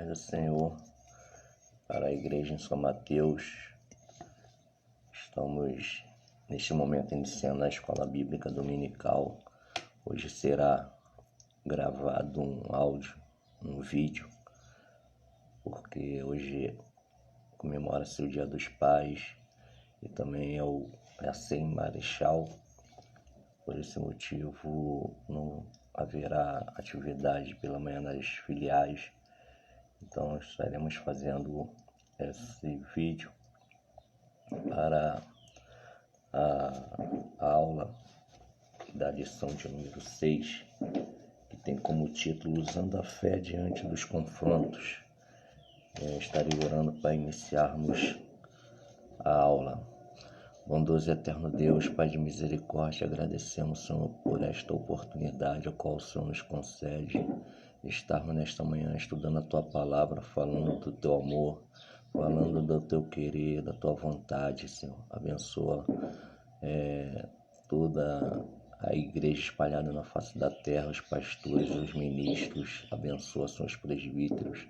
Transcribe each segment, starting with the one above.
paz do Senhor para a igreja em São Mateus. Estamos neste momento iniciando a escola bíblica dominical. Hoje será gravado um áudio, um vídeo, porque hoje comemora-se o Dia dos Pais e também é a Sem Marechal. Por esse motivo não haverá atividade pela manhã nas filiais. Então estaremos fazendo esse vídeo para a aula da lição de número 6, que tem como título Usando a Fé Diante dos Confrontos. Eu estarei orando para iniciarmos a aula. Bondoso e eterno Deus, Pai de misericórdia, agradecemos, Senhor, por esta oportunidade a qual o Senhor nos concede de estarmos nesta manhã estudando a Tua Palavra, falando do Teu amor, falando do Teu querer, da Tua vontade, Senhor. Abençoa toda a igreja espalhada na face da terra, os pastores, os ministros, abençoa seus presbíteros,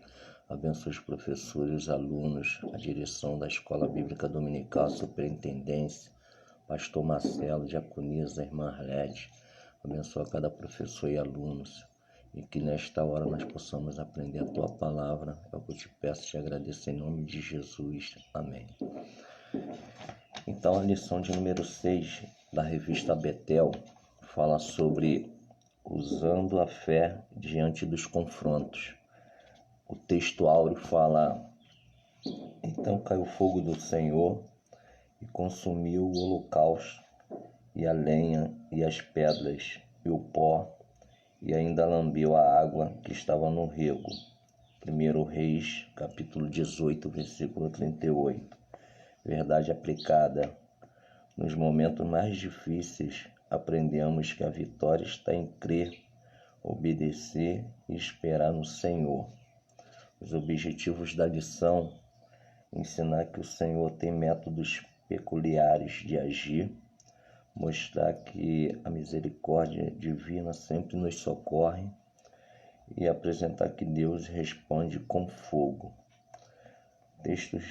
abençoa os professores, os alunos, a direção da Escola Bíblica Dominical, a superintendência, pastor Marcelo, diaconisa, irmã Arlete, abençoa cada professor e alunos, e que nesta hora nós possamos aprender a Tua Palavra. É o que eu te peço e te agradeço em nome de Jesus. Amém. Então a lição de número 6 da revista Betel fala sobre usando a fé diante dos confrontos. O texto áureo fala: então caiu o fogo do Senhor e consumiu o holocausto e a lenha e as pedras e o pó, e ainda lambeu a água que estava no rego. 1 Reis, capítulo 18, versículo 38. Verdade aplicada. Nos momentos mais difíceis, aprendemos que a vitória está em crer, obedecer e esperar no Senhor. Os objetivos da lição: ensinar que o Senhor tem métodos peculiares de agir, mostrar que a misericórdia divina sempre nos socorre e apresentar que Deus responde com fogo. Textos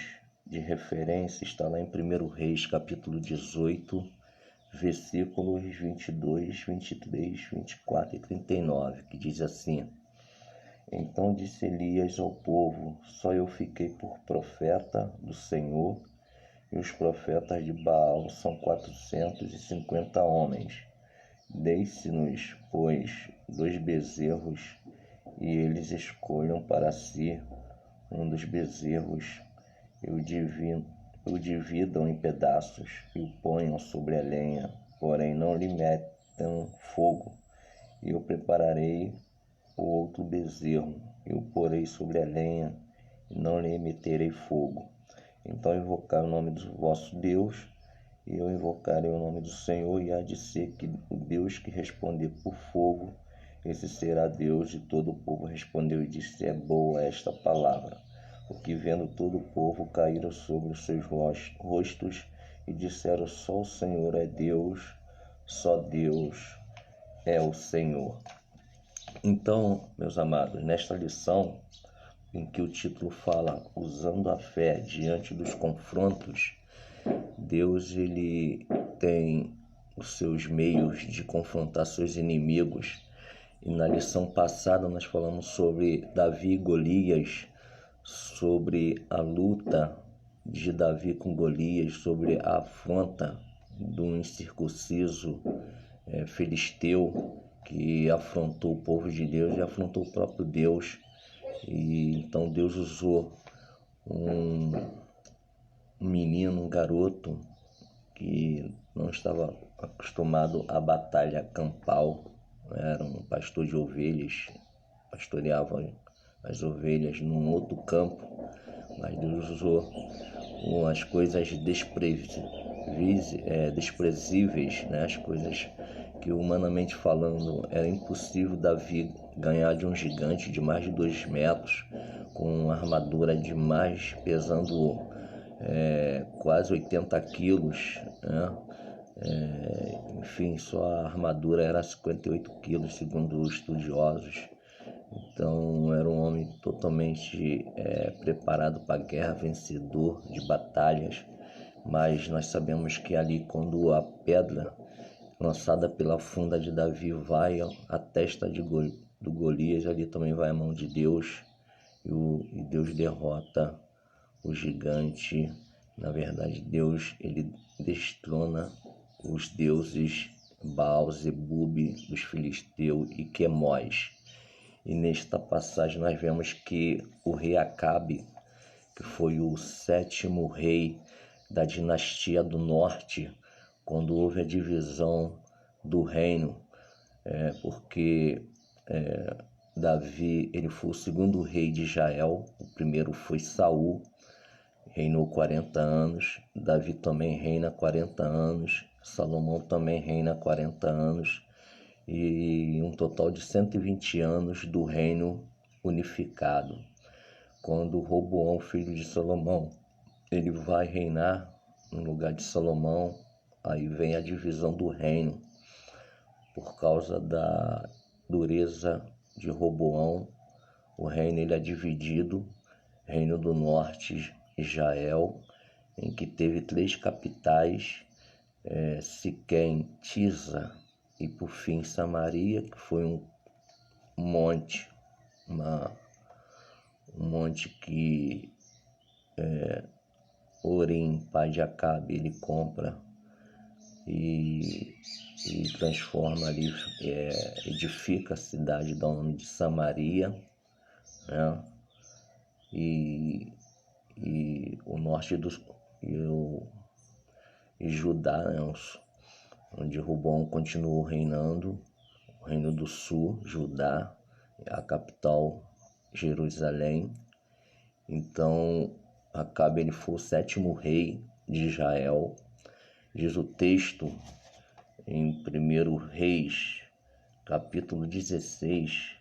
de referência está lá em 1 Reis, capítulo 18, versículos 22, 23, 24 e 39, que diz assim: então disse Elias ao povo: só eu fiquei por profeta do Senhor, e os profetas de Baal são 450 homens. Deixe-nos, pois, 2 bezerros, e eles escolham para si um dos bezerros, e o dividam em pedaços, e o ponham sobre a lenha, porém não lhe metam fogo, e eu prepararei o outro bezerro, eu porei sobre a lenha, e não lhe meterei fogo. Então invocar o nome do vosso Deus, e eu invocarei o nome do Senhor, e há de ser que o Deus que responder por fogo, esse será Deus. E todo o povo respondeu e disse: é boa esta palavra. O que vendo todo o povo, caíram sobre os seus rostos, e disseram: só o Senhor é Deus, só Deus é o Senhor. Então, meus amados, nesta lição, em que o título fala usando a fé diante dos confrontos, Deus ele tem os seus meios de confrontar seus inimigos. E na lição passada nós falamos sobre Davi e Golias, sobre a luta de Davi com Golias, sobre a afronta do incircunciso filisteu, que afrontou o povo de Deus e afrontou o próprio Deus. E então Deus usou um menino, um garoto que não estava acostumado à batalha campal, era um pastor de ovelhas, pastoreava as ovelhas num outro campo, mas Deus usou umas coisas desprezíveis, né? As coisas que, humanamente falando, era impossível Davi ganhar de um gigante de mais de 2 metros, com uma armadura de mais, pesando quase 80 quilos, né? Enfim, só a armadura era 58 quilos, segundo os estudiosos. Então era um homem totalmente preparado para a guerra, vencedor de batalhas. Mas nós sabemos que ali, quando a pedra lançada pela funda de Davi vai à testa do Golias, ali também vai a mão de Deus, e Deus derrota o gigante. Na verdade, Deus, ele destrona os deuses Baal, Zebub dos filisteus e Quemós. E nesta passagem nós vemos que o rei Acabe, que foi o 7º rei da dinastia do norte, quando houve a divisão do reino, porque Davi, ele foi o 2º rei de Israel. O primeiro foi Saul, reinou 40 anos. Davi também reina 40 anos. Salomão também reina 40 anos. E um total de 120 anos do reino unificado. Quando Roboão, filho de Salomão, ele vai reinar no lugar de Salomão, aí vem a divisão do reino. Por causa da dureza de Roboão, o reino ele é dividido. Reino do Norte, Israel, em que teve 3 capitais, Siquém, Tisa e por fim Samaria, que foi um monte, um monte que Orim, pai de Acabe, ele compra e transforma ali, edifica a cidade do nome de Samaria, né? E o norte e Judá, né? Onde Roboão continuou reinando, o reino do sul, Judá, a capital Jerusalém. Então Acabe, ele foi o 7º rei de Israel. Diz o texto em 1 Reis, capítulo 16,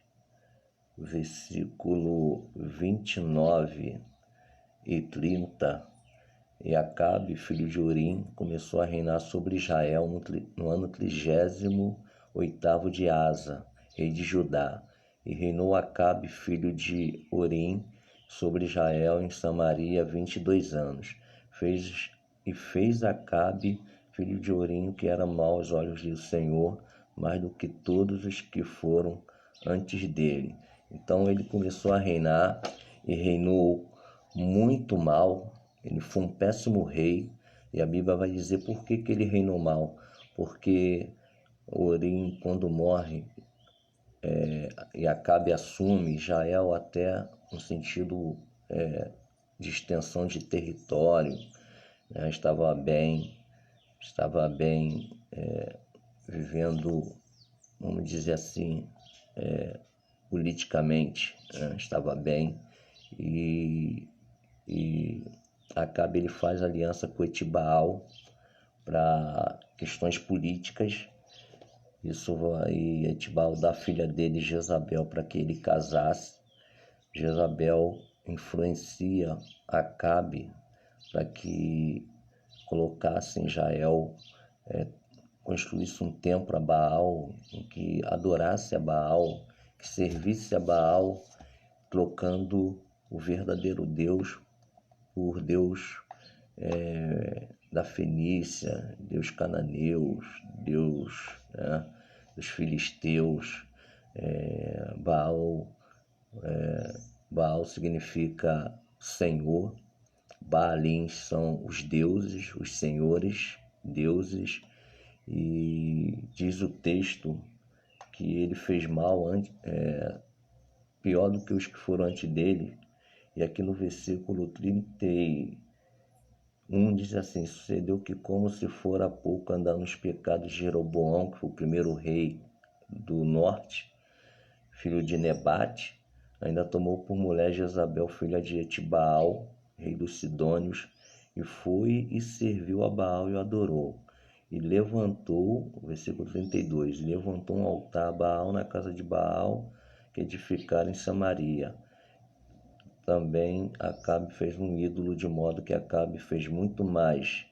versículo 29 e 30. E Acabe, filho de Orim, começou a reinar sobre Israel no ano 38º de Asa, rei de Judá. E reinou Acabe, filho de Orim, sobre Israel em Samaria 22 anos. Fez Acabe, filho de Orim, o que era mau aos olhos do Senhor, mais do que todos os que foram antes dele. Então ele começou a reinar e reinou muito mal. Ele foi um péssimo rei, e a Bíblia vai dizer por que ele reinou mal. Porque Orim, quando morre, e Acabe assume Israel, até no sentido de extensão de território, né? Estava bem vivendo, vamos dizer assim, politicamente, né? Estava bem, e Acabe, ele faz aliança com Etibaal para questões políticas. Isso vai, Etibaal dá a filha dele, Jezabel, para que ele casasse. Jezabel influencia Acabe para que colocasse em Israel, construísse um templo a Baal, em que adorasse a Baal, que servisse a Baal, trocando o verdadeiro Deus por Deus da Fenícia, Deus cananeus, Deus, né, dos filisteus. Baal significa Senhor. Baalim são os deuses, os senhores, deuses. E diz o texto que ele fez mal pior do que os que foram antes dele. E aqui no versículo 31 diz assim: sucedeu que, como se fora há pouco andar nos pecados de Jeroboão, que foi o primeiro rei do norte, filho de Nebate, ainda tomou por mulher Jezabel, filha de Etibaal, rei dos Sidônios, e foi e serviu a Baal e o adorou. E levantou, versículo 32, levantou um altar a Baal na casa de Baal, que edificaram em Samaria. Também Acabe fez um ídolo, de modo que Acabe fez muito mais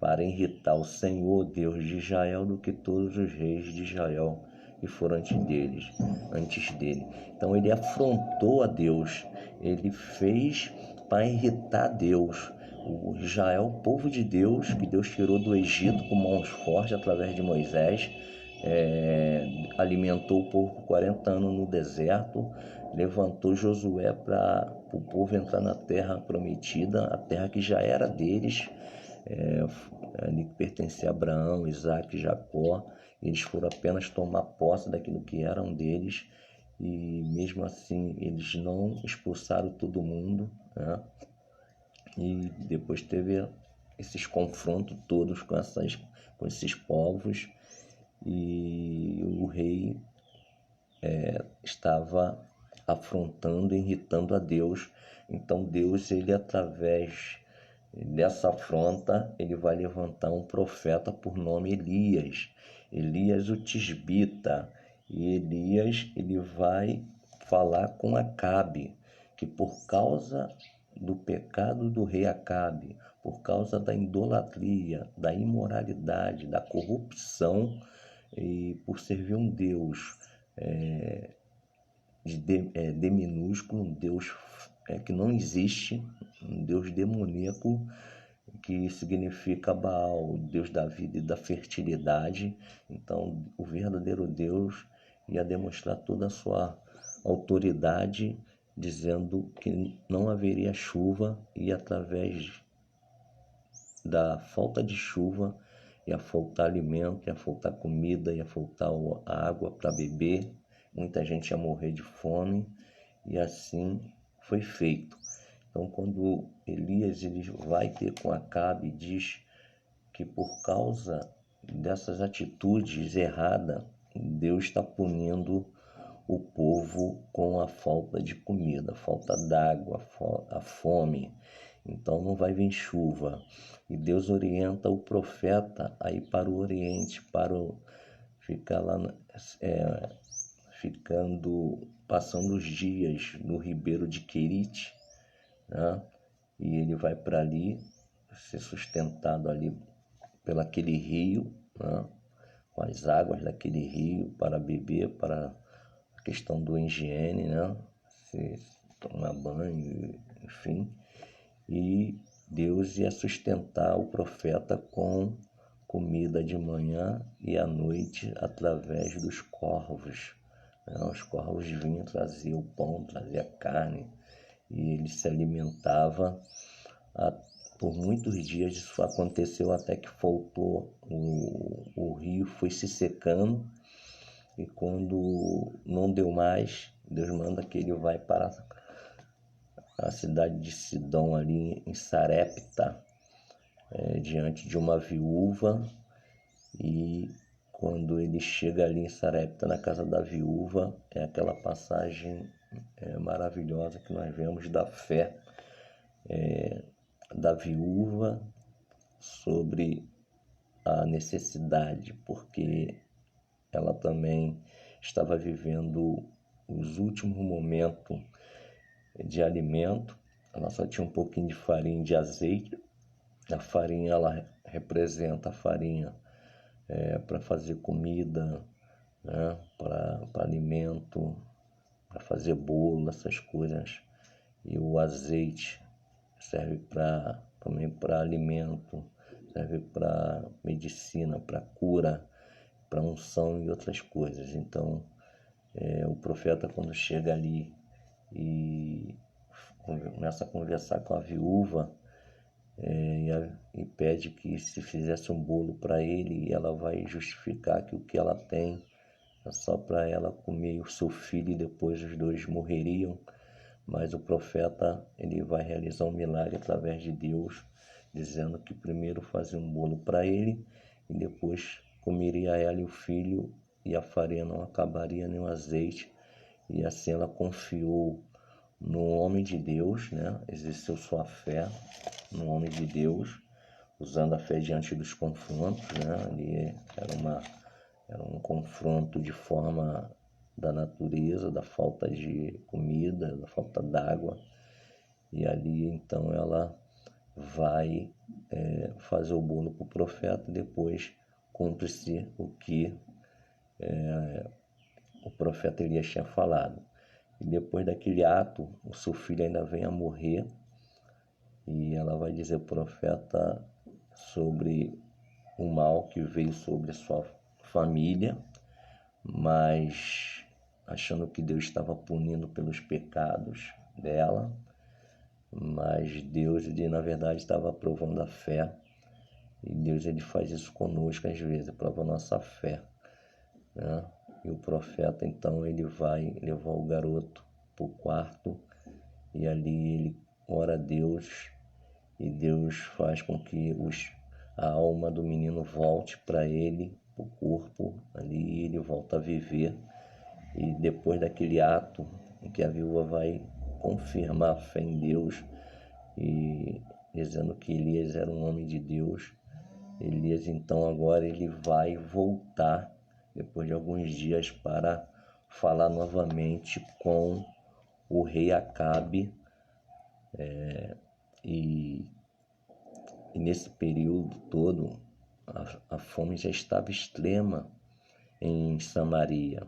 para irritar o Senhor, Deus de Israel, do que todos os reis de Israel que foram antes dele. Então ele afrontou a Deus, ele fez para irritar Deus. O Israel, o povo de Deus, que Deus tirou do Egito com mãos fortes através de Moisés, alimentou o povo por 40 anos no deserto, levantou Josué para o povo entrar na terra prometida, a terra que já era deles, ali que pertencia a Abraão, Isaac e Jacó. Eles foram apenas tomar posse daquilo que eram deles, e mesmo assim eles não expulsaram todo mundo, né? E depois teve esses confrontos todos com esses povos, e o rei estava afrontando, irritando a Deus. Então Deus, ele através dessa afronta, ele vai levantar um profeta por nome Elias, Elias o Tisbita. E Elias, ele vai falar com Acabe, que por causa do pecado do rei Acabe, por causa da idolatria, da imoralidade, da corrupção, e por servir um Deus D minúsculo, um Deus que não existe, um Deus demoníaco, que significa Baal, Deus da vida e da fertilidade. Então, o verdadeiro Deus ia demonstrar toda a sua autoridade, dizendo que não haveria chuva, e através da falta de chuva ia faltar alimento, ia faltar comida, ia faltar água para beber, muita gente ia morrer de fome, e assim foi feito. Então, quando Elias ele vai ter com Acabe, diz que por causa dessas atitudes erradas, Deus está punindo o povo com a falta de comida, a falta d'água, a fome. Então não vai vir chuva. E Deus orienta o profeta a ir para o Oriente, ficar lá, passando os dias no ribeiro de Querite, né? E ele vai para ali, ser sustentado ali pelaquele rio, né? Com as águas daquele rio para beber, para a questão do higiene, né? Se tomar banho, enfim. E Deus ia sustentar o profeta com comida de manhã e à noite através dos corvos, né? Os corvos vinham, traziam o pão, traziam a carne, e ele se alimentava por muitos dias. Isso aconteceu até que faltou, o rio foi se secando, e quando não deu mais, Deus manda que ele vai para a cidade de Sidom, ali em Sarepta, diante de uma viúva. E quando ele chega ali em Sarepta, na casa da viúva, é aquela passagem maravilhosa que nós vemos da fé da viúva sobre a necessidade, porque ela também estava vivendo os últimos momentos de alimento. Ela só tinha um pouquinho de farinha e de azeite. A farinha, ela representa a farinha para fazer comida, né? Para alimento, para fazer bolo, essas coisas. E o azeite serve também para alimento, serve para medicina, para cura, para unção e outras coisas. Então, o profeta, quando chega ali e começa a conversar com a viúva, e pede que se fizesse um bolo para ele, e ela vai justificar que o que ela tem é só para ela comer e o seu filho, e depois os dois morreriam. Mas o profeta, ele vai realizar um milagre através de Deus, dizendo que primeiro fazia um bolo para ele, e depois comeria ela e o filho, e a farinha não acabaria, nem o azeite. E assim ela confiou no homem de Deus, né? Exerceu sua fé no homem de Deus, usando a fé diante dos confrontos, né? Ali era um confronto de forma da natureza, da falta de comida, da falta d'água. E ali então ela vai fazer o bolo para o profeta, e depois cumpre-se o que o profeta Elias tinha falado. E depois daquele ato, o seu filho ainda vem a morrer, e ela vai dizer ao profeta sobre o mal que veio sobre a sua família, mas achando que Deus estava punindo pelos pecados dela, mas Deus, ele, na verdade, estava provando a fé, e Deus, ele faz isso conosco às vezes, prova a nossa fé, né? E o profeta, então, ele vai levar o garoto para o quarto, e ali ele ora a Deus, e Deus faz com que a alma do menino volte para ele, o corpo, ali ele volta a viver. E depois daquele ato em que a viúva vai confirmar a fé em Deus, e dizendo que Elias era um homem de Deus, Elias então agora ele vai voltar depois de alguns dias para falar novamente com o rei Acabe, e nesse período todo a fome já estava extrema em Samaria.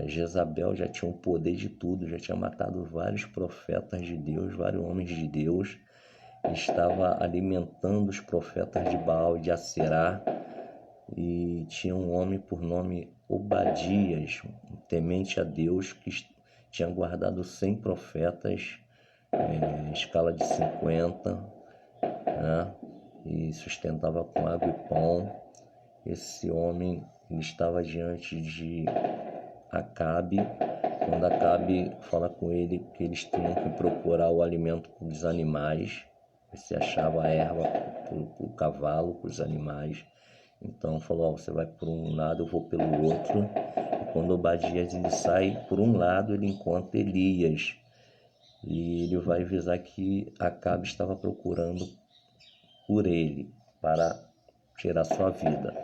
Jezabel já tinha o poder de tudo, já tinha matado vários profetas de Deus, vários homens de Deus, estava alimentando os profetas de Baal e de Aserá, e tinha um homem por nome Obadias, um temente a Deus, que tinha guardado 100 profetas, escala de 50, né? E sustentava com água e pão. Esse homem, ele estava diante de Acabe, quando Acabe fala com ele que eles tinham que procurar o alimento para os animais, se achava a erva para o cavalo, para os animais. Então falou, você vai por um lado, eu vou pelo outro. E quando Obadias ele sai por um lado, ele encontra Elias, e ele vai avisar que Acabe estava procurando por ele para tirar sua vida.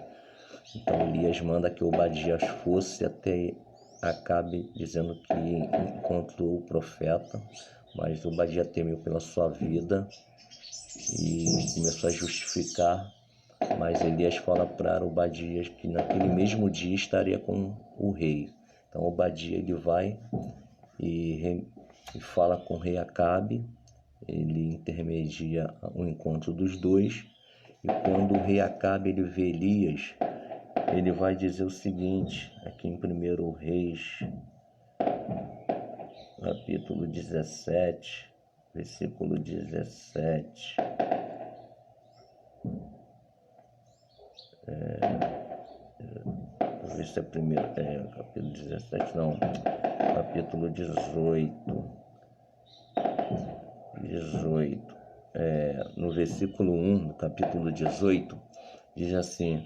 Então Elias manda que Obadias fosse até Acabe, dizendo que encontrou o profeta, mas Obadias temeu pela sua vida e começou a justificar. Mas Elias fala para Obadias que naquele mesmo dia estaria com o rei. Então Obadias ele vai e fala com o rei Acabe, ele intermedia o encontro dos dois, e quando o rei Acabe ele vê Elias, ele vai dizer o seguinte, aqui em 1 Reis, capítulo 17, versículo 17. Vou ver se é primeiro, capítulo 17, não, capítulo 18, no versículo 1, do capítulo 18, diz assim,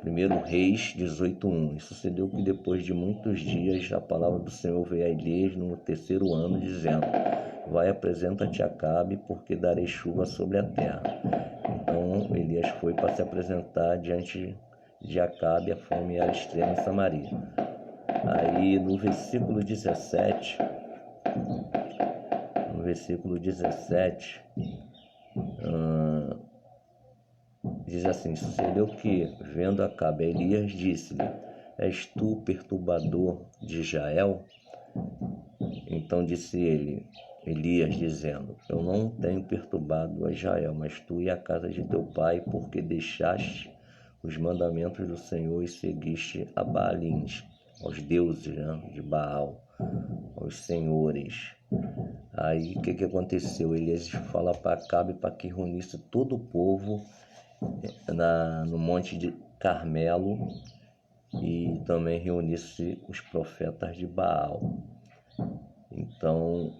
1 Reis 18:1, e sucedeu que depois de muitos dias a palavra do Senhor veio a Elias no 3º ano, dizendo, vai, apresenta-te a Acabe, porque darei chuva sobre a terra. Então Elias foi para se apresentar diante de Acabe, a fome era extrema em Samaria. Aí no versículo 17, diz assim, sucedeu que, vendo Acabe, Elias disse-lhe, és tu o perturbador de Israel? Então disse Elias, dizendo, eu não tenho perturbado a Israel, mas tu e a casa de teu pai, porque deixaste os mandamentos do Senhor e seguiste a Baalins, aos deuses, né, de Baal, aos senhores. Aí o que aconteceu? Elias fala para Acabe para que reunisse todo o povo no monte de Carmelo, e também reunisse os profetas de Baal. Então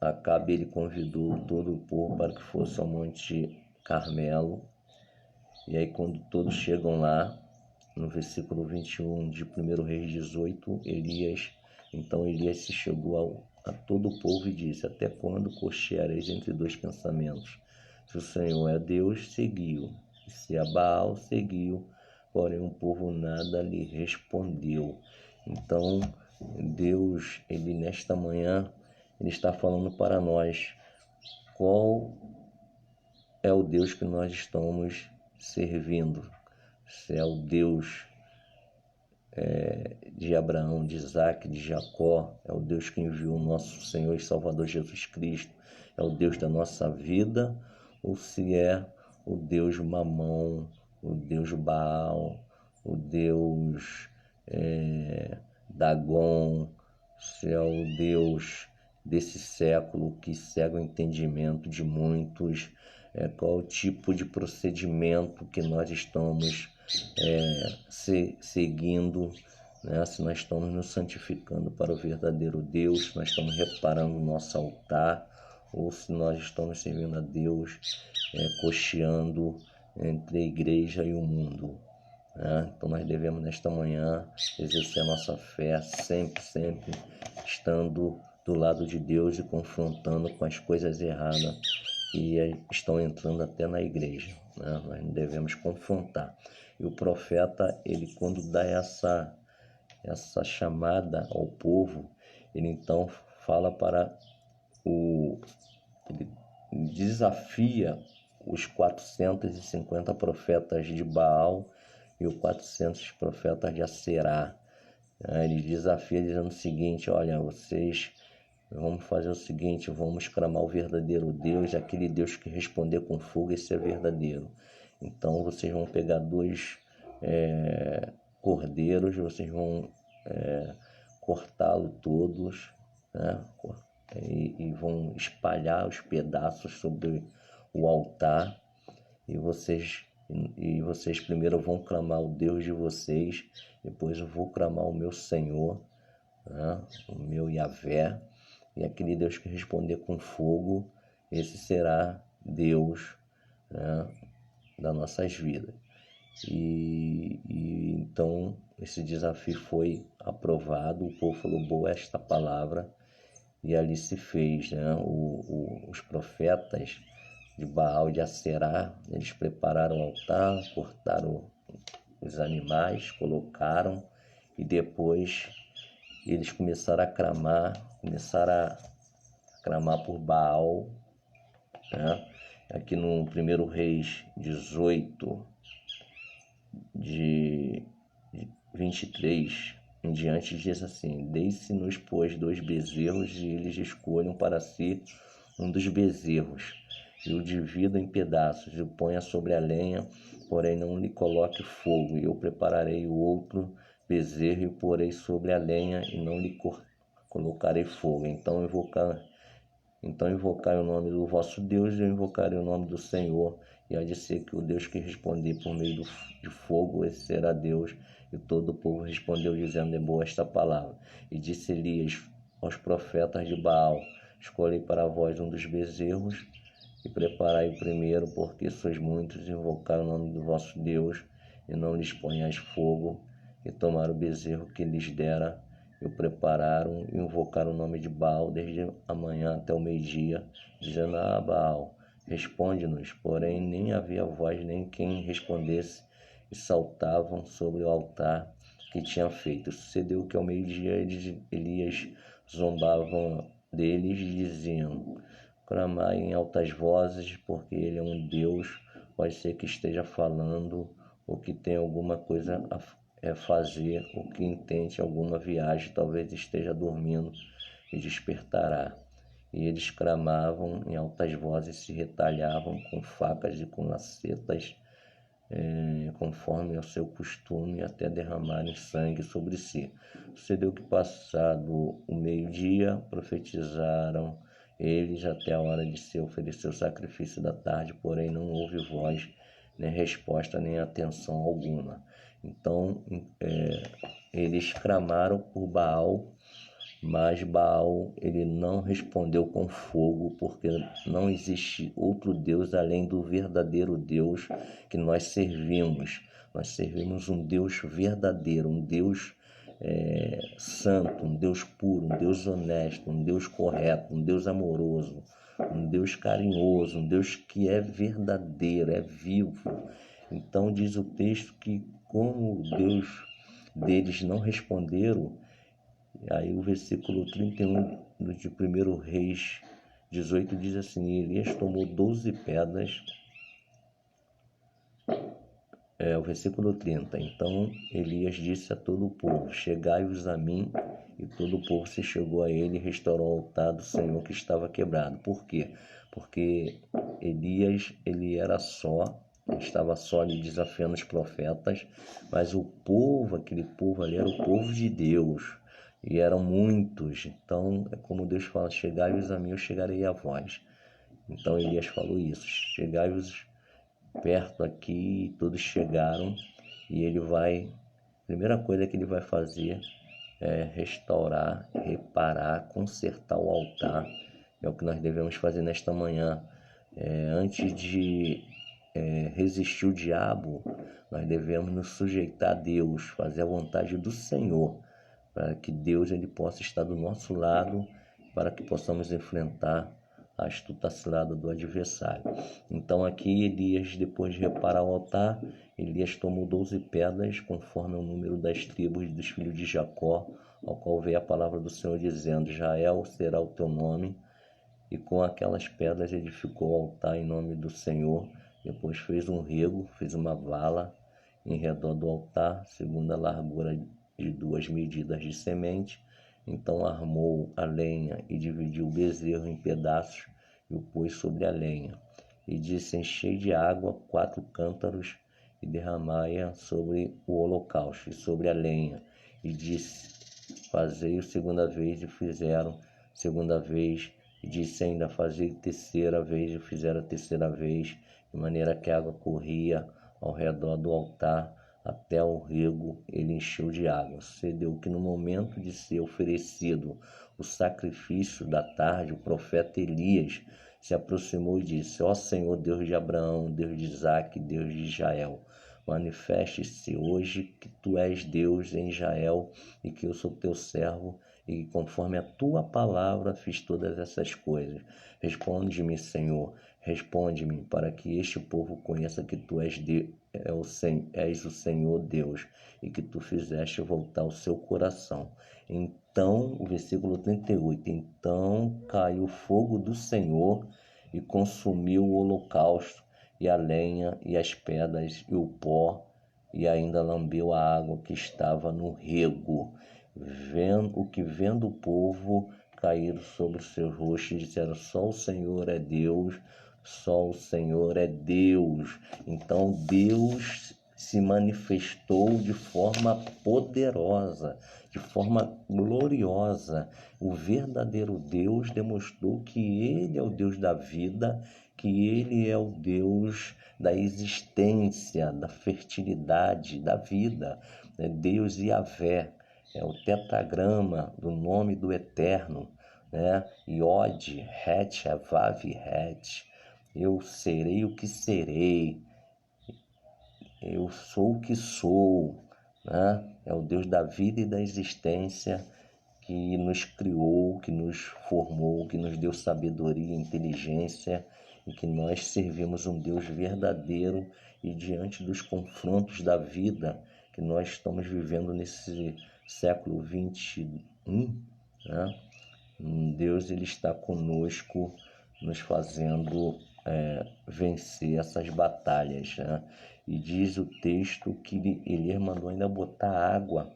Acabe ele convidou todo o povo para que fosse ao monte Carmelo, e aí quando todos chegam lá, no versículo 21 de 1 Reis 18, Elias se chegou a todo o povo e disse, até quando cocheareis entre dois pensamentos? Se o Senhor é Deus, seguiu, e se é Baal, seguiu. Porém o povo nada lhe respondeu. Então Deus, ele nesta manhã, ele está falando para nós qual é o Deus que nós estamos servindo. Se é o Deus de Abraão, de Isaac, de Jacó, é o Deus que enviou o nosso Senhor e Salvador Jesus Cristo, é o Deus da nossa vida, ou se é o Deus Mamon, o Deus Baal, o Deus Dagon, se é o Deus desse século que cega o entendimento de muitos, qual o tipo de procedimento que nós estamos seguindo, né? Se nós estamos nos santificando para o verdadeiro Deus, se nós estamos reparando o nosso altar, ou se nós estamos servindo a Deus, cocheando entre a igreja e o mundo, né? Então nós devemos nesta manhã exercer a nossa fé sempre estando do lado de Deus e confrontando com as coisas erradas que estão entrando até na igreja, né? Nós não devemos confrontar. E o profeta, ele quando dá essa chamada ao povo, ele então fala ele desafia os 450 profetas de Baal e os 400 profetas de Aserá. Ele desafia dizendo o seguinte: olha, vocês vamos fazer o seguinte, vamos clamar o verdadeiro Deus, aquele Deus que responder com fogo, esse é verdadeiro. Então vocês vão pegar 2 cordeiros, vocês vão cortá-los todos, né? E vão espalhar os pedaços sobre o altar, e vocês primeiro vão clamar o Deus de vocês, depois eu vou clamar o meu Senhor, né? O meu Yahvé, e aquele Deus que responder com fogo, esse será Deus, né, das nossas vidas. E então esse desafio foi aprovado, o povo falou: boa esta palavra, e ali se fez, né? Os profetas de Baal e de Aserá, eles prepararam o altar, cortaram os animais, colocaram, e depois eles começaram a clamar por Baal, né? Aqui no 1 Reis 18, de 23 em diante, diz assim: Deixe-nos, pois, 2 bezerros, e eles escolham para si um dos bezerros, e o divida em pedaços, e o ponha sobre a lenha, porém não lhe coloque fogo. E eu prepararei o outro bezerro, e o porei sobre a lenha, e não lhe colocarei fogo. Então invocai o nome do vosso Deus, e eu invocarei o nome do Senhor, e há de ser que o Deus que responder por meio de fogo, esse será Deus. E todo o povo respondeu, dizendo: é boa esta palavra. E disse Elias aos profetas de Baal: escolhei para vós um dos bezerros, e preparai o primeiro, porque sois muitos, invocai o nome do vosso Deus, e não lhes ponhais fogo. E tomaram o bezerro que lhes dera, e o prepararam, e invocaram o nome de Baal desde a manhã até o meio-dia, dizendo: Baal, responde-nos. Porém nem havia voz, nem quem respondesse, e saltavam sobre o altar que tinha feito. Sucedeu que ao meio-dia Elias zombavam deles e diziam: clamai em altas vozes, porque ele é um Deus, pode ser que esteja falando, ou que tenha alguma coisa a fazer, ou que intente alguma viagem, talvez esteja dormindo e despertará. E eles clamavam em altas vozes, se retalhavam com facas e com lacetas, conforme ao seu costume, até derramarem sangue sobre si. Sucedeu que, passado o meio-dia, profetizaram eles até a hora de se oferecer o sacrifício da tarde, porém não houve voz, nem resposta, nem atenção alguma. Então eles clamaram por Baal, mas Baal ele não respondeu com fogo, porque não existe outro Deus além do verdadeiro Deus que nós servimos. Nós servimos um Deus verdadeiro, um Deus santo, um Deus puro, um Deus honesto, um Deus correto, um Deus amoroso, um Deus carinhoso, um Deus que é verdadeiro, é vivo. Então diz o texto que como o Deus deles não responderam, aí o versículo 31 de 1 Reis 18 diz assim: Elias tomou 12 pedras o versículo 30. Então Elias disse a todo o povo: chegai-vos a mim. E todo o povo se chegou a ele e restaurou o altar do Senhor que estava quebrado. Por quê? Porque Elias, ele estava só ali desafiando os profetas, mas o povo, aquele povo ali, era o povo de Deus, e eram muitos. Então é como Deus fala: chegai-vos a mim, eu chegarei a vós. Então Elias falou isso: chegai-vos perto aqui. E todos chegaram, e ele vai, a primeira coisa que ele vai fazer é restaurar, reparar, consertar o altar. É o que nós devemos fazer nesta manhã. Antes de resistir o diabo, nós devemos nos sujeitar a Deus, fazer a vontade do Senhor, para que Deus ele possa estar do nosso lado, para que possamos enfrentar a astuta cilada do adversário. Então aqui Elias, depois de reparar o altar, Elias tomou 12 pedras, conforme o número das tribos dos filhos de Jacó, ao qual veio a palavra do Senhor dizendo: Jael será o teu nome. E com aquelas pedras edificou o altar em nome do Senhor. Depois fez um rego, fez uma vala em redor do altar, segundo a largura de 2 medidas de semente. Então armou a lenha e dividiu o bezerro em pedaços e o pôs sobre a lenha. E disse: enchei de água 4 cântaros e derramai-a sobre o holocausto e sobre a lenha. E disse: fazei-o segunda vez, e fizeram segunda vez. E disse ainda: fazei terceira vez, e fizeram a terceira vez, de maneira que a água corria ao redor do altar até o rego. Ele encheu de água. Sucedeu que no momento de ser oferecido o sacrifício da tarde, o profeta Elias se aproximou e disse: ó Senhor, Deus de Abraão, Deus de Isaque, Deus de Israel, manifeste-se hoje que tu és Deus em Israel e que eu sou teu servo, e conforme a tua palavra fiz todas essas coisas. Responde-me, Senhor, responde-me, para que este povo conheça que tu és o Senhor Deus, e que tu fizeste voltar o seu coração. Então, o versículo 38, então caiu o fogo do Senhor e consumiu o holocausto e a lenha e as pedras e o pó, e ainda lambeu a água que estava no rego. Vendo o povo cair sobre os seus rostos, disseram: só o Senhor é Deus, só o Senhor é Deus. Então Deus se manifestou de forma poderosa, de forma gloriosa. O verdadeiro Deus demonstrou que Ele é o Deus da vida, que Ele é o Deus da existência, da fertilidade, da vida. Deus Yahvé é o tetragrama do nome do Eterno, né? Yod, Het, Vav, Het. Eu serei o que serei, eu sou o que sou, né? É o Deus da vida e da existência, que nos criou, que nos formou, que nos deu sabedoria e inteligência, e que nós servimos um Deus verdadeiro. E diante dos confrontos da vida que nós estamos vivendo nesse século 21, né? Deus ele está conosco, nos fazendo vencer essas batalhas, né? E diz o texto que ele mandou ainda botar água,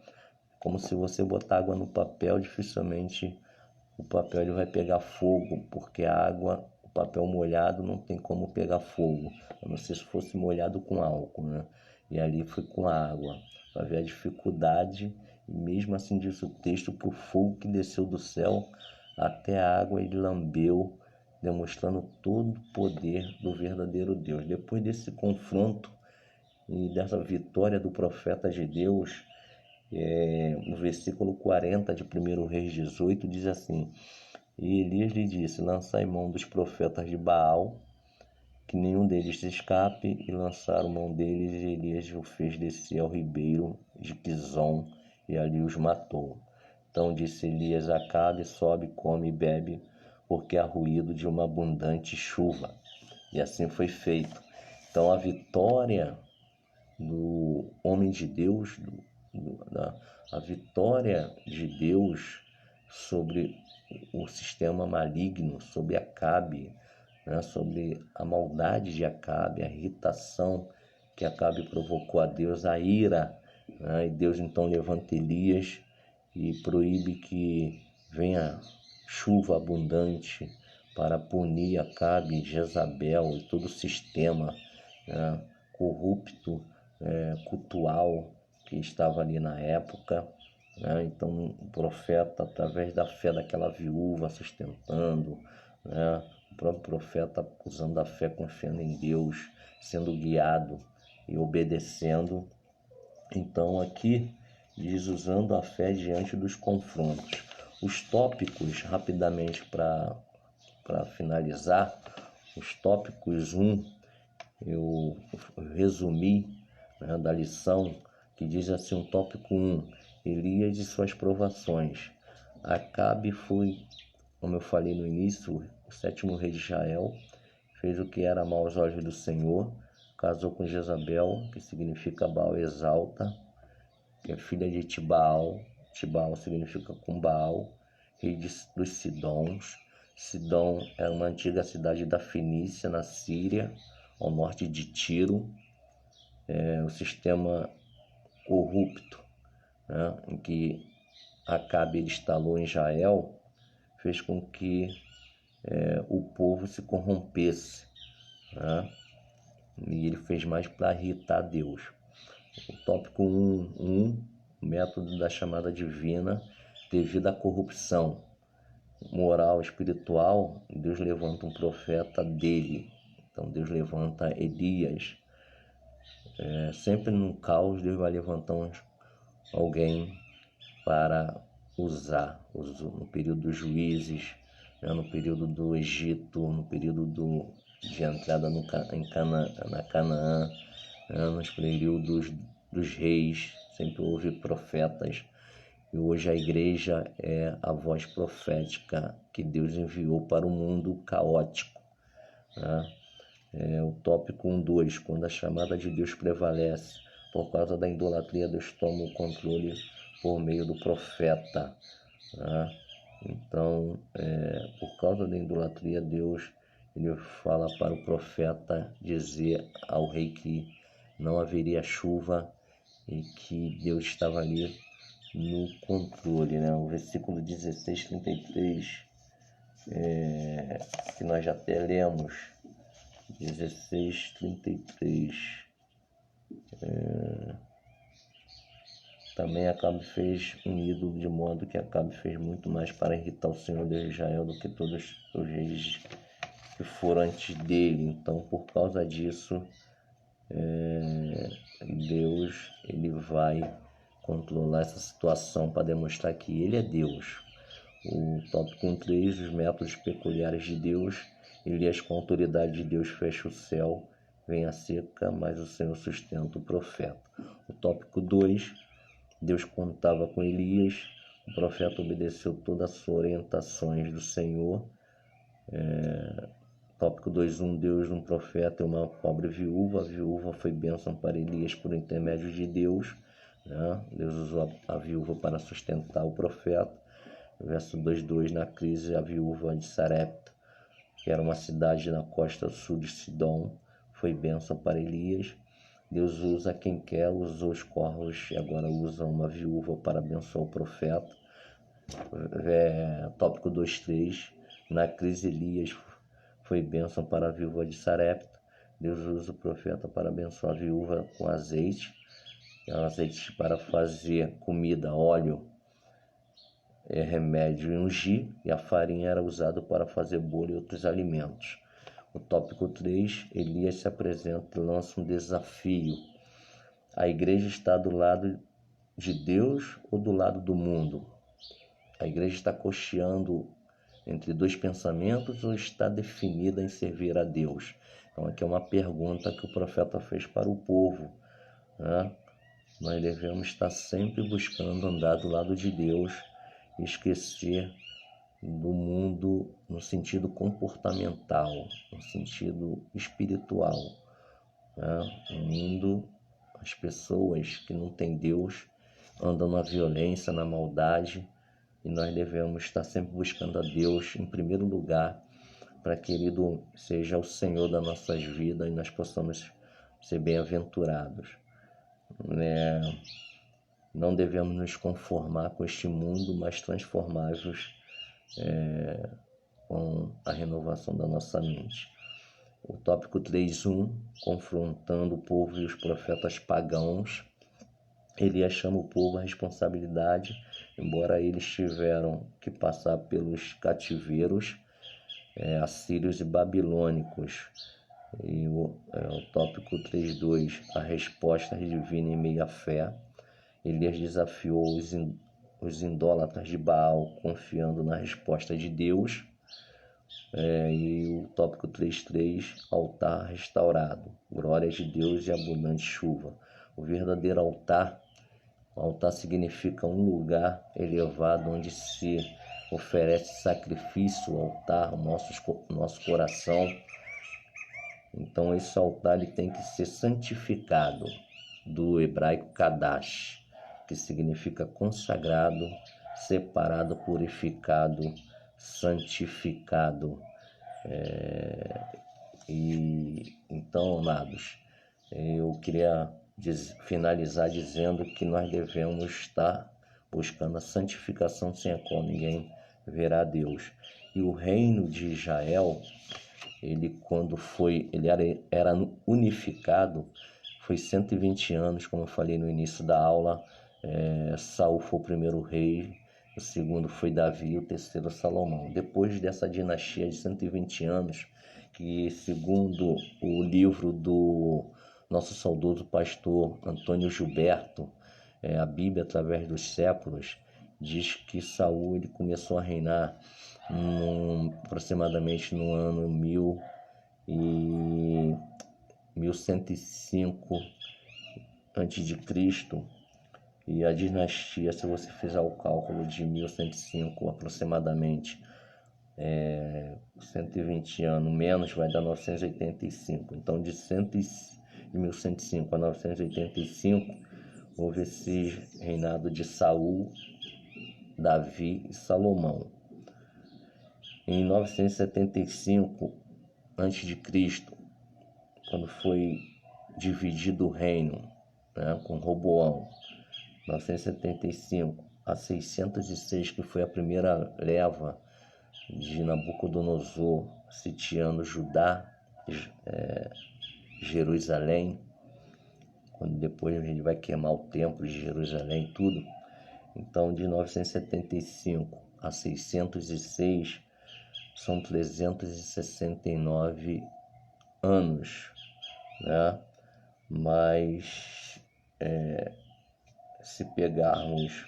como se você botar água no papel, dificilmente o papel ele vai pegar fogo, porque a água, o papel molhado não tem como pegar fogo, a não ser se fosse molhado com álcool, né? E ali foi com a água, para ver a dificuldade. E mesmo assim diz o texto que o fogo que desceu do céu até a água ele lambeu, demonstrando todo o poder do verdadeiro Deus. Depois desse confronto e dessa vitória do profeta de Deus, no versículo 40 de 1 Reis 18, diz assim: e Elias lhe disse: lançai mão dos profetas de Baal, que nenhum deles se escape. E lançaram mão deles, e Elias o fez descer ao ribeiro de Quizom, e ali os matou. Então disse Elias a Acabe: sobe, come e bebe, porque há ruído de uma abundante chuva. E assim foi feito. Então a vitória do homem de Deus, a vitória de Deus sobre o sistema maligno, sobre Acabe, né, sobre a maldade de Acabe, a irritação que Acabe provocou a Deus a ira, né? E Deus então levanta Elias e proíbe que venha chuva abundante para punir Acabe, Jezabel e todo o sistema, né, corrupto, cultual que estava ali na época, né? Então o profeta, através da fé daquela viúva sustentando, né, o próprio profeta usando a fé, confiando em Deus, sendo guiado e obedecendo. Então aqui diz usando a fé diante dos confrontos. Os tópicos, rapidamente para finalizar, os tópicos 1, eu resumi, né, da lição, que diz assim, um tópico 1, Elias e suas provações. Acabe foi, como eu falei no início, o 7º rei de Israel, fez o que era mal aos olhos do Senhor, casou com Jezabel, que significa Baal exalta, que é filha de Tibaal. Tibaal significa com Baal, rei dos Sidons. Sidom é uma antiga cidade da Fenícia, na Síria, ao norte de Tiro. O sistema corrupto, né, em que Acabe instalou em Israel, fez com que o povo se corrompesse, né? E ele fez mais para irritar Deus. O tópico 1, o método da chamada divina devido à corrupção moral espiritual, Deus levanta um profeta dele. Então Deus levanta Elias. Sempre no caos, Deus vai levantar alguém para usar. No período dos juízes, né, no período do Egito, no período de entrada na Canaã, né, nos períodos dos reis, sempre houve profetas. E hoje a igreja é a voz profética que Deus enviou para o mundo caótico, né? O tópico 1.2, quando a chamada de Deus prevalece, por causa da idolatria, Deus toma o controle por meio do profeta, né? Então, por causa da idolatria, Deus ele fala para o profeta dizer ao rei que não haveria chuva e que Deus estava ali no controle, né? O versículo 16:33, que nós já até lemos, 16:33, também Acabe fez um ídolo, de modo que Acabe fez muito mais para irritar o Senhor Deus de Israel do que todos os reis que foram antes dele. Então, por causa disso, Deus ele vai controlar essa situação para demonstrar que ele é Deus. O tópico 1.3, os métodos peculiares de Deus. Elias, com a autoridade de Deus, fecha o céu, vem a seca, mas o Senhor sustenta o profeta. O tópico 2, Deus contava com Elias, o profeta obedeceu todas as orientações do Senhor. Tópico 2.1, Deus, um profeta e uma pobre viúva. A viúva foi bênção para Elias por intermédio de Deus, né? Deus usou a viúva para sustentar o profeta. Verso 2.2, na crise, a viúva de Sarepta, que era uma cidade na costa sul de Sidom, foi bênção para Elias. Deus usa quem quer, usou os corvos e agora usa uma viúva para abençoar o profeta. Tópico 2.3, na crise, Elias foi bênção para a viúva de Sarepta. Deus usa o profeta para abençoar a viúva com azeite para fazer comida, óleo, remédio e ungir, e a farinha era usada para fazer bolo e outros alimentos. O tópico 3, Elias se apresenta e lança um desafio. A igreja está do lado de Deus ou do lado do mundo? A igreja está cocheando entre dois pensamentos ou está definida em servir a Deus? Então aqui é uma pergunta que o profeta fez para o povo, né? Nós devemos estar sempre buscando andar do lado de Deus e esquecer do mundo no sentido comportamental, no sentido espiritual, né? O mundo, as pessoas que não têm Deus andam na violência, na maldade, e nós devemos estar sempre buscando a Deus em primeiro lugar, para que Ele seja o Senhor das nossas vidas e nós possamos ser bem-aventurados, né? Não devemos nos conformar com este mundo, mas transformar-nos com a renovação da nossa mente. O tópico 3.1, confrontando o povo e os profetas pagãos. Elias chama o povo à responsabilidade, embora eles tiveram que passar pelos cativeiros assírios e babilônicos. E o tópico 3.2, a resposta divina em meio à fé. Elias desafiou os idólatras de Baal, confiando na resposta de Deus. E o tópico 3.3, altar restaurado, glória de Deus e abundante chuva. O verdadeiro altar significa um lugar elevado onde se oferece sacrifício, o altar, o nosso coração. Então esse altar ele tem que ser santificado, do hebraico kadash, que significa consagrado, separado, purificado, santificado. E então, amados, eu queria finalizar dizendo que nós devemos estar buscando a santificação, sem a qual ninguém verá a Deus. E o reino de Israel, ele era unificado, foi 120 anos, como eu falei no início da aula. Saul foi o primeiro rei, o segundo foi Davi, o terceiro Salomão. Depois dessa dinastia de 120 anos, que segundo o livro do nosso saudoso pastor Antônio Gilberto, a Bíblia através dos séculos, diz que Saul ele começou a reinar aproximadamente no ano 1105 a.C., e a dinastia, se você fizer o cálculo de 1105 aproximadamente, 120 anos menos vai dar 985. Então de 1105 a 985 houve esse reinado de Saul, Davi e Salomão. Em 975 a.C., quando foi dividido o reino, com Roboão, 975 a 606, que foi a primeira leva de Nabucodonosor sitiando Judá, Jerusalém, quando depois a gente vai queimar o templo de Jerusalém e tudo. Então, de 975 a 606 são 369 anos, né? Mas se pegarmos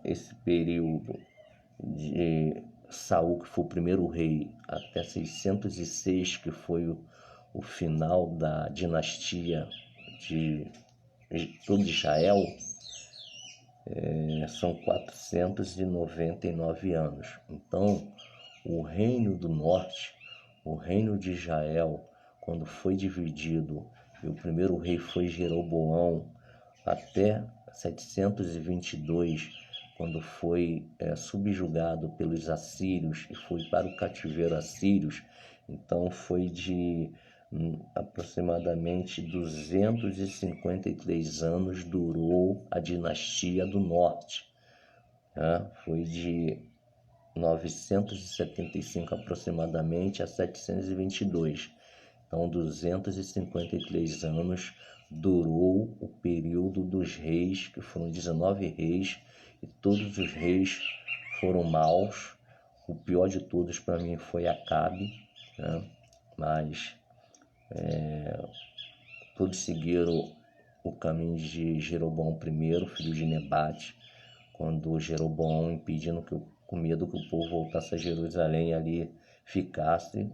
esse período de Saul, que foi o primeiro rei, até 606, que foi o final da dinastia de todo Israel, são 499 anos. Então, o reino do norte, o reino de Israel, quando foi dividido, e o primeiro rei foi Jeroboão, até 722, quando foi subjugado pelos assírios e foi para o cativeiro assírios. Então foi de aproximadamente 253 anos durou a dinastia do norte. Foi de 975 aproximadamente a 722. Então 253 anos durou o período dos reis, que foram 19 reis, e todos os reis foram maus. O pior de todos para mim foi Acabe, mas todos seguiram o caminho de Jeroboão I, filho de Nebate, quando Jeroboão, impedindo com medo que o povo voltasse a Jerusalém ali ficasse,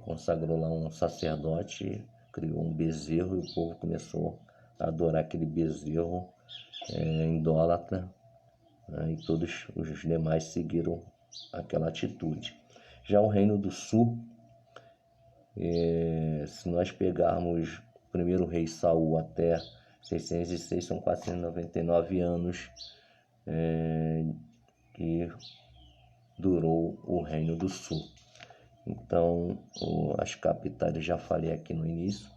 consagrou lá um sacerdote, criou um bezerro e o povo começou a adorar aquele bezerro idólatra, e todos os demais seguiram aquela atitude. Já o Reino do Sul, se nós pegarmos o primeiro rei Saul até 606, são 499 anos que durou o Reino do Sul. Então, as capitais já falei aqui no início,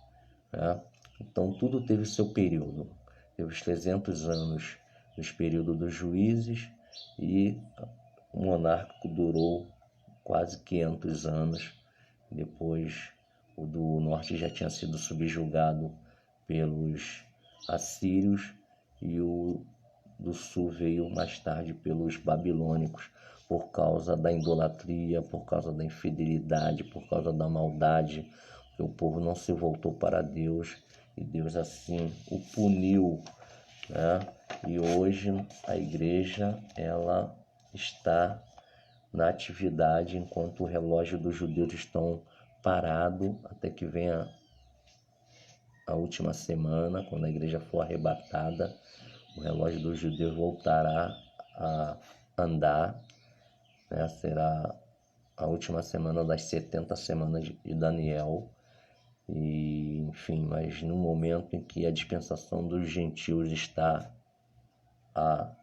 né? Então, tudo teve seu período. Teve os 300 anos nos períodos dos juízes e o monárquico durou quase 500 anos. Depois, o do norte já tinha sido subjugado pelos assírios e o do sul veio mais tarde pelos babilônicos, por causa da idolatria, por causa da infidelidade, por causa da maldade, que o povo não se voltou para Deus e Deus assim o puniu, né? E hoje a igreja ela está na atividade enquanto o relógio dos judeus estão parado até que venha a última semana, quando a igreja for arrebatada, o relógio dos judeus voltará a andar, né? Será a última semana das 70 semanas de Daniel. E, enfim, mas no momento em que a dispensação dos gentios está a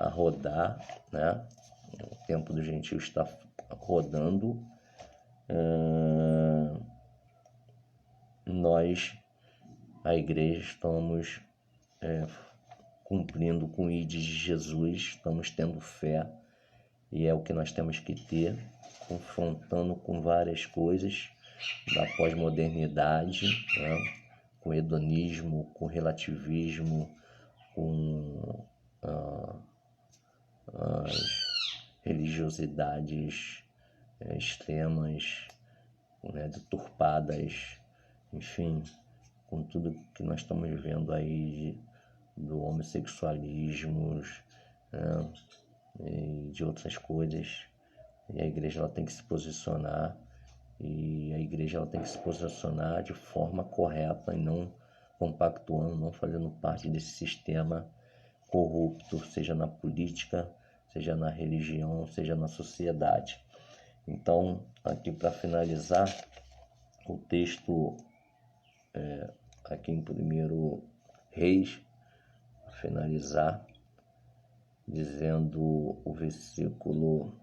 rodar, né? O tempo dos gentios está rodando, nós, a igreja, estamos cumprindo com o ID de Jesus, estamos tendo fé, e é o que nós temos que ter, confrontando com várias coisas da pós-modernidade, né? Com hedonismo, com relativismo, com as religiosidades extremas, né? Deturpadas, enfim, com tudo que nós estamos vivendo aí do homossexualismo, né? E de outras coisas. E a igreja ela tem que se posicionar, e a igreja ela tem que se posicionar de forma correta e não compactuando, não fazendo parte desse sistema corrupto, seja na política, seja na religião, seja na sociedade. Então, aqui para finalizar, o texto aqui em 1 Reis, finalizar, dizendo o versículo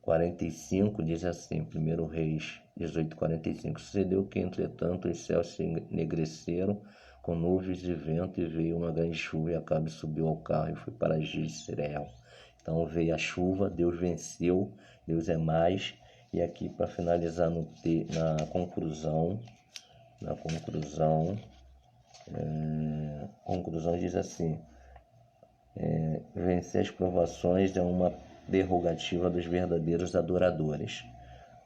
45, diz assim, 1 Reis 18:45, sucedeu que, entretanto, os céus se enegreceram com nuvens de vento e veio uma grande chuva e Acabe subiu ao carro e foi para Jezreel. Então veio a chuva, Deus venceu, Deus é mais. E aqui para finalizar na conclusão diz assim: vencer as provações é uma prerrogativa dos verdadeiros adoradores.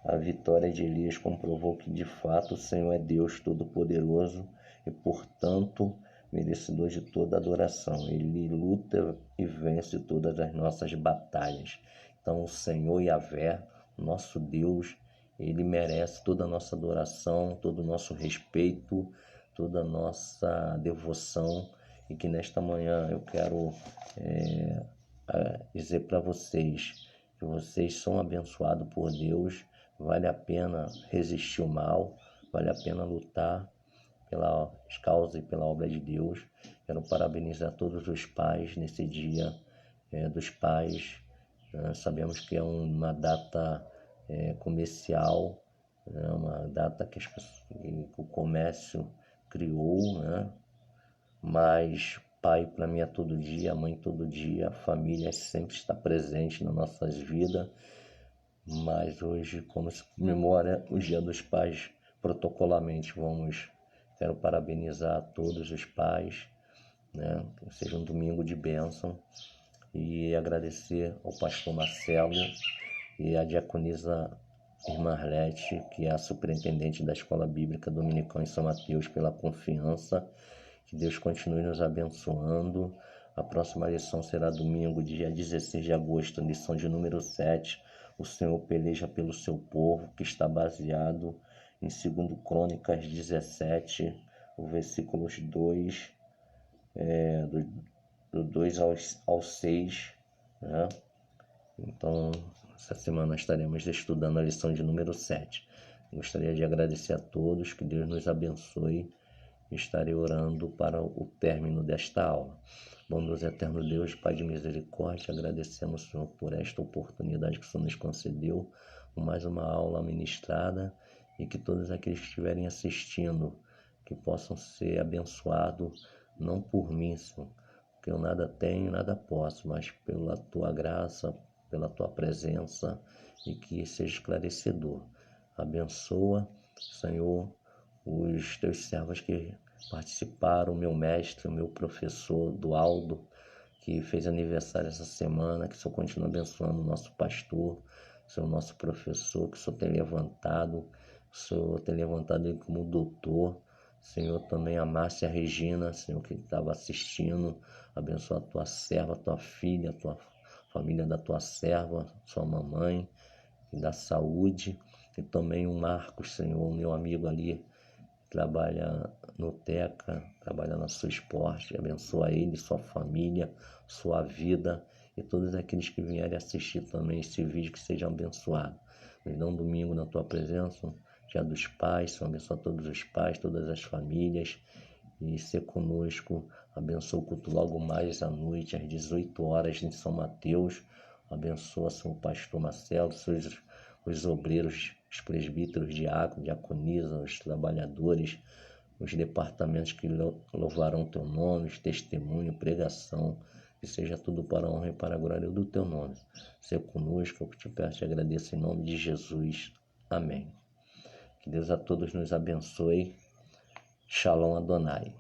A vitória de Elias comprovou que de fato o Senhor é Deus Todo-Poderoso e, portanto, merecedor de toda adoração. Ele luta e vence todas as nossas batalhas. Então o Senhor Yahvé, nosso Deus, ele merece toda a nossa adoração, todo o nosso respeito, toda a nossa devoção. E que nesta manhã eu quero dizer para vocês que vocês são abençoados por Deus. Vale a pena resistir ao mal, vale a pena lutar pelas causas e pela obra de Deus. Quero parabenizar todos os pais nesse dia dos pais. Sabemos que é uma data comercial, uma data que o comércio criou, né? Mas pai para mim é todo dia, mãe todo dia, a família sempre está presente nas nossas vidas. Mas hoje, como se comemora o Dia dos Pais protocolarmente, quero parabenizar todos os pais, né? Que seja um domingo de bênção, e agradecer ao pastor Marcelo e à diaconisa irmã Arlete, que é a superintendente da Escola Bíblica Dominical em São Mateus, pela confiança. Que Deus continue nos abençoando. A próxima lição será domingo, dia 16 de agosto, lição de número 7. O Senhor peleja pelo seu povo, que está baseado em 2 Crônicas 17, o versículos 2, do 2 ao 6, né? Então, essa semana estaremos estudando a lição de número 7. Gostaria de agradecer a todos, que Deus nos abençoe estarei orando para o término desta aula. Bondoso eterno Deus, Pai de misericórdia, agradecemos, Senhor, por esta oportunidade que o Senhor nos concedeu, por mais uma aula ministrada, e que todos aqueles que estiverem assistindo, que possam ser abençoados, não por mim, Senhor, porque eu nada tenho, nada posso, mas pela Tua graça, pela Tua presença, e que seja esclarecedor. Abençoa, Senhor, os Teus servos que participaram, o meu mestre, o meu professor Dualdo, que fez aniversário essa semana, que o Senhor continue abençoando o nosso pastor, o nosso professor, que o Senhor tem levantado, ele como doutor, Senhor, também a Márcia Regina, Senhor, que estava assistindo, abençoa a tua serva, a tua filha, a tua família da tua serva, sua mamãe, que dá saúde, e também o Marcos, Senhor, meu amigo ali, trabalha no Teca, trabalha na sua esporte, abençoa ele, sua família, sua vida e todos aqueles que vierem assistir também esse vídeo, que sejam abençoados. Nos dá um domingo na tua presença, dia dos pais, Senhor, abençoa todos os pais, todas as famílias e ser conosco. Abençoa o culto logo mais à noite, às 18 horas em São Mateus. Abençoa, Senhor, o pastor Marcelo, os obreiros, os presbíteros, diáconos, diaconisa, os trabalhadores, os departamentos que louvarão teu nome, testemunho, pregação, que seja tudo para a honra e para a glória do teu nome. Seja conosco, eu te peço e agradeço em nome de Jesus. Amém. Que Deus a todos nos abençoe. Shalom Adonai.